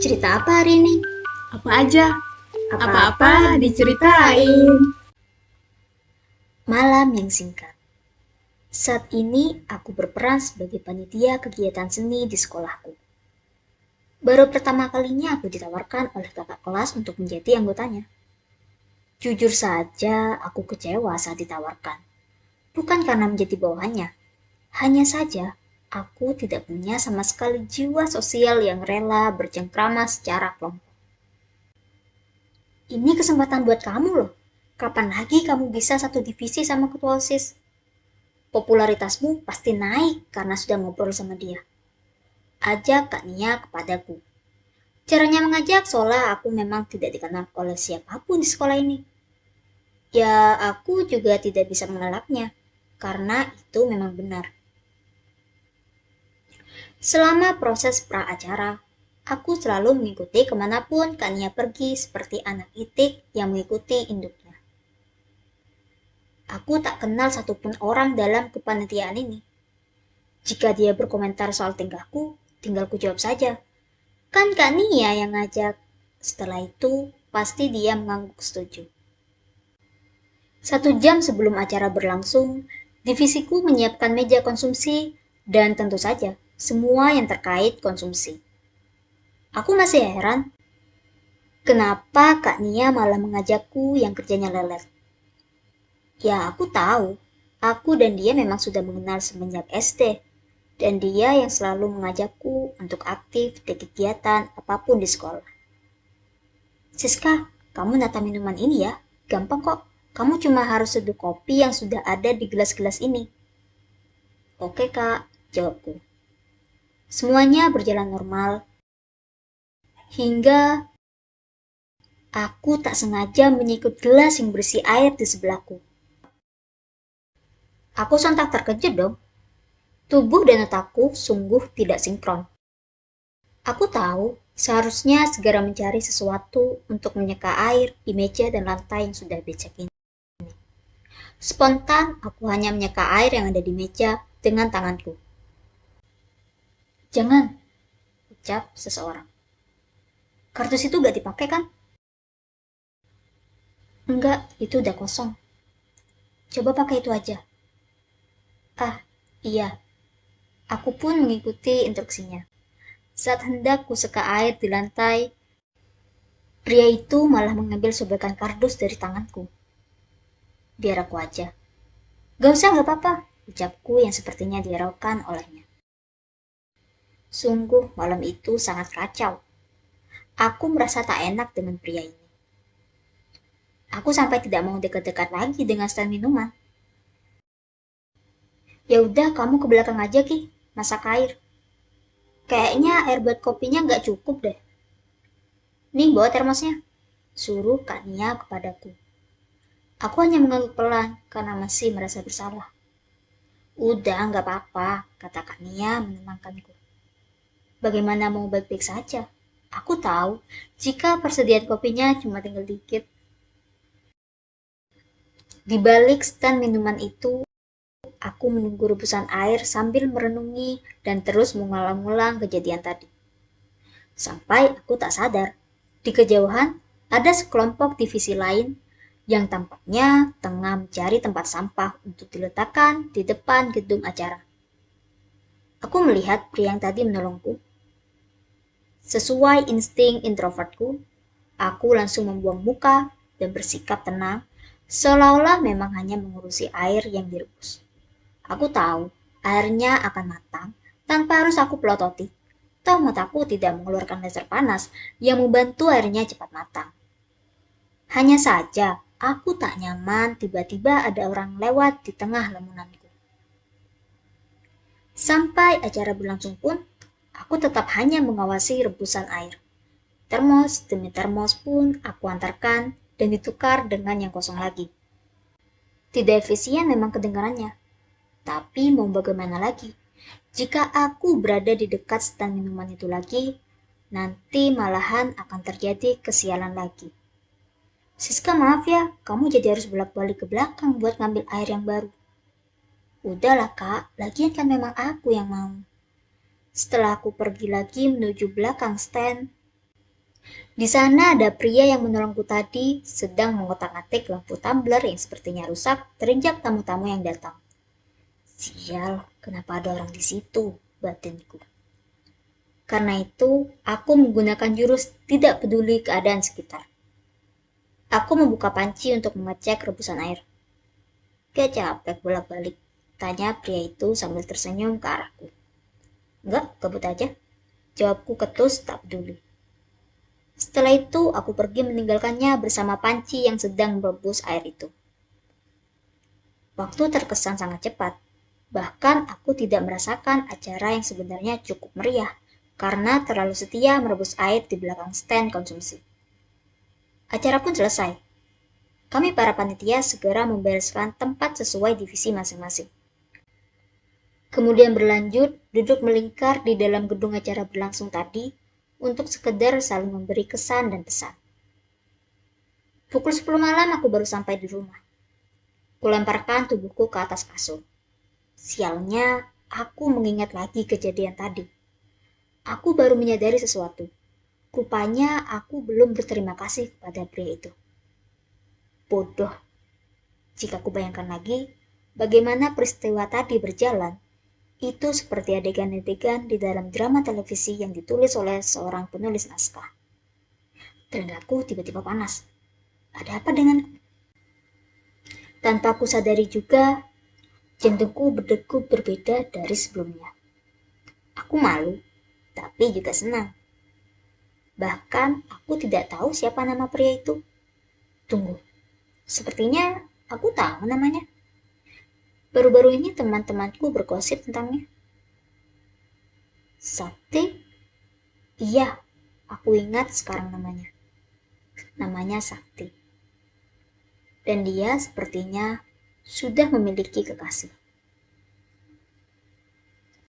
Cerita apa hari ini? Apa aja? Apa-apa diceritain. Malam yang singkat. Saat ini aku berperan sebagai panitia kegiatan seni di sekolahku. Baru pertama kalinya aku ditawarkan oleh kakak kelas untuk menjadi anggotanya. Jujur saja aku kecewa saat ditawarkan. Bukan karena menjadi bawahannya. Hanya saja aku tidak punya sama sekali jiwa sosial yang rela bercengkrama secara kelompok. Ini kesempatan buat kamu loh. Kapan lagi kamu bisa satu divisi sama ketua OSIS? Popularitasmu pasti naik karena sudah ngobrol sama dia. Ajak Kak Nia kepadaku. Caranya mengajak seolah aku memang tidak dikenal oleh siapapun di sekolah ini. Ya, aku juga tidak bisa mengelaknya, karena itu memang benar. Selama proses pra-acara, aku selalu mengikuti kemanapun Kak Nia pergi seperti anak itik yang mengikuti induknya. Aku tak kenal satupun orang dalam kepanitiaan ini. Jika dia berkomentar soal tingkahku, tinggal ku jawab saja. Kan Kak Nia yang ngajak. Setelah itu, pasti dia mengangguk setuju. 1 jam sebelum acara berlangsung, divisiku menyiapkan meja konsumsi dan tentu saja semua yang terkait konsumsi. Aku masih heran, kenapa Kak Nia malah mengajakku yang kerjanya lelet. Ya, aku tahu. Aku dan dia memang sudah mengenal semenjak SD. Dan dia yang selalu mengajakku untuk aktif di kegiatan apapun di sekolah. Siska, kamu nata minuman ini ya. Gampang kok. Kamu cuma harus seduh kopi yang sudah ada di gelas-gelas ini. Oke kak, jawabku. Semuanya berjalan normal. Hingga aku tak sengaja menyikut gelas yang berisi air di sebelahku. Aku sontak terkejut dong. Tubuh dan otakku sungguh tidak sinkron. Aku tahu seharusnya segera mencari sesuatu untuk menyeka air di meja dan lantai yang sudah becek ini. Spontan, aku hanya menyeka air yang ada di meja dengan tanganku. Jangan, ucap seseorang. Kardus itu gak dipakai kan? Enggak, itu udah kosong. Coba pakai itu aja. Ah, iya. Aku pun mengikuti instruksinya. Saat hendak kuseka air di lantai, pria itu malah mengambil sobekan kardus dari tanganku. Biar aku aja. Gak usah, gak apa-apa, ucapku yang sepertinya dihiraukan olehnya. Sungguh malam itu sangat kacau. Aku merasa tak enak dengan pria ini. Aku sampai tidak mau dekat-dekat lagi dengan stand minuman. Ya udah, kamu ke belakang aja Ki, masak air. Kayaknya air buat kopinya nggak cukup deh. Nih bawa termosnya, suruh Kak Nia kepadaku. Aku hanya mengangguk pelan karena masih merasa bersalah. Udah, nggak apa-apa, kata Kak Nia menenangkanku. Bagaimana mau baik-baik saja? Aku tahu jika persediaan kopinya cuma tinggal dikit. Di balik stand minuman itu, aku menunggu rebusan air sambil merenungi dan terus mengulang-ulang kejadian tadi. Sampai aku tak sadar, di kejauhan ada sekelompok divisi lain yang tampaknya tengah mencari tempat sampah untuk diletakkan di depan gedung acara. Aku melihat pria yang tadi menolongku. Sesuai insting introvertku, aku langsung membuang muka dan bersikap tenang, seolah-olah memang hanya mengurusi air yang direbus. Aku tahu airnya akan matang tanpa harus aku pelototi. Toh mataku tidak mengeluarkan laser panas yang membantu airnya cepat matang. Hanya saja, aku tak nyaman tiba-tiba ada orang lewat di tengah lamunanku. Sampai acara berlangsung pun, aku tetap hanya mengawasi rebusan air. Termos demi termos pun aku antarkan dan ditukar dengan yang kosong lagi. Tidak efisien memang kedengarannya, tapi mau bagaimana lagi? Jika aku berada di dekat stand minuman itu lagi, nanti malahan akan terjadi kesialan lagi. Siska maaf ya, kamu jadi harus bolak-balik ke belakang buat ngambil air yang baru. Udahlah kak, lagian kan memang aku yang mau. Setelah aku pergi lagi menuju belakang stand, Di sana ada pria yang menolongku tadi sedang mengotak-atik lampu tumbler yang sepertinya rusak terinjak tamu-tamu yang datang. Sial, kenapa ada orang di situ? Batinku. Karena itu, aku menggunakan jurus tidak peduli keadaan sekitar. Aku membuka panci untuk mengecek rebusan air. Gak capek bolak-balik, tanya pria itu sambil tersenyum ke arahku. Enggak, kebut aja. Jawabku ketus tak peduli. Setelah itu, aku pergi meninggalkannya bersama panci yang sedang merebus air itu. Waktu terkesan sangat cepat. Bahkan aku tidak merasakan acara yang sebenarnya cukup meriah karena terlalu setia merebus air di belakang stand konsumsi. Acara pun selesai. Kami para panitia segera membereskan tempat sesuai divisi masing-masing. Kemudian berlanjut duduk melingkar di dalam gedung acara berlangsung tadi untuk sekedar saling memberi kesan dan pesan. Pukul 10 malam aku baru sampai di rumah. Kulemparkan tubuhku ke atas kasur. Sialnya, aku mengingat lagi kejadian tadi. Aku baru menyadari sesuatu. Rupanya aku belum berterima kasih kepada pria itu. Bodoh. Jika aku bayangkan lagi, bagaimana peristiwa tadi berjalan, itu seperti adegan-adegan di dalam drama televisi yang ditulis oleh seorang penulis naskah. Telingaku tiba-tiba panas. Ada apa denganku? Tanpa aku sadari juga, jantungku berdegup berbeda dari sebelumnya. Aku malu, tapi juga senang. Bahkan aku tidak tahu siapa nama pria itu. Tunggu, sepertinya aku tahu namanya. Baru-baru ini teman-temanku bergosip tentangnya. Sakti? Iya, aku ingat sekarang namanya. Namanya Sakti. Dan dia sepertinya sudah memiliki kekasih.